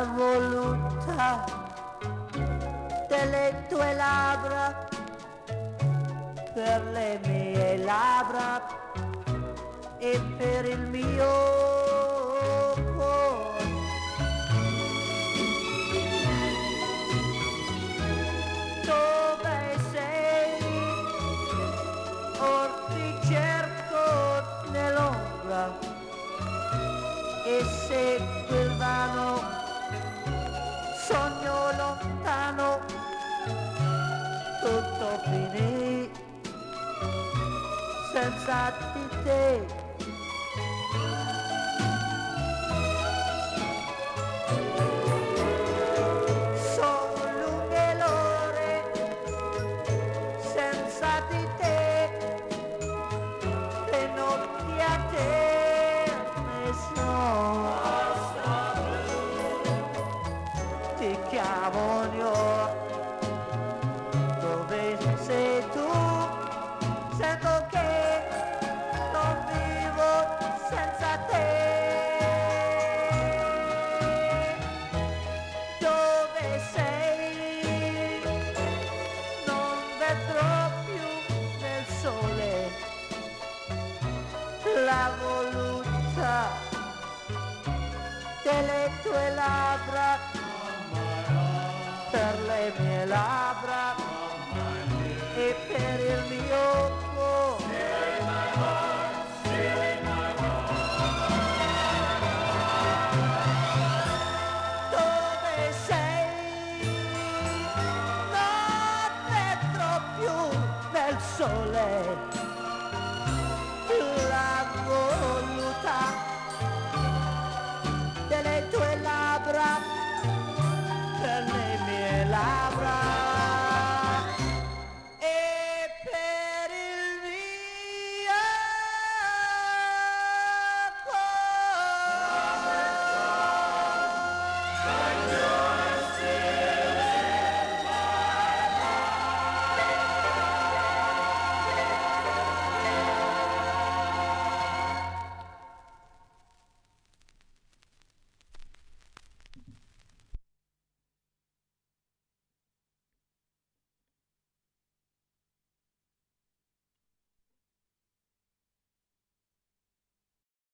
la voluttà delle tue labbra per le mie labbra e per il mio cuore. Dove sei? Or ti cerco nell'ombra e seguo il vano sogno lontano, tutto finì senza di te. Sono lunghe l'ore senza di te, le notti a te sono. Ti chiamo io, dove sei tu? Sento che non vivo senza te. Dove sei? Non vedrò più nel sole la voluttà delle tue labbra per le mie labbra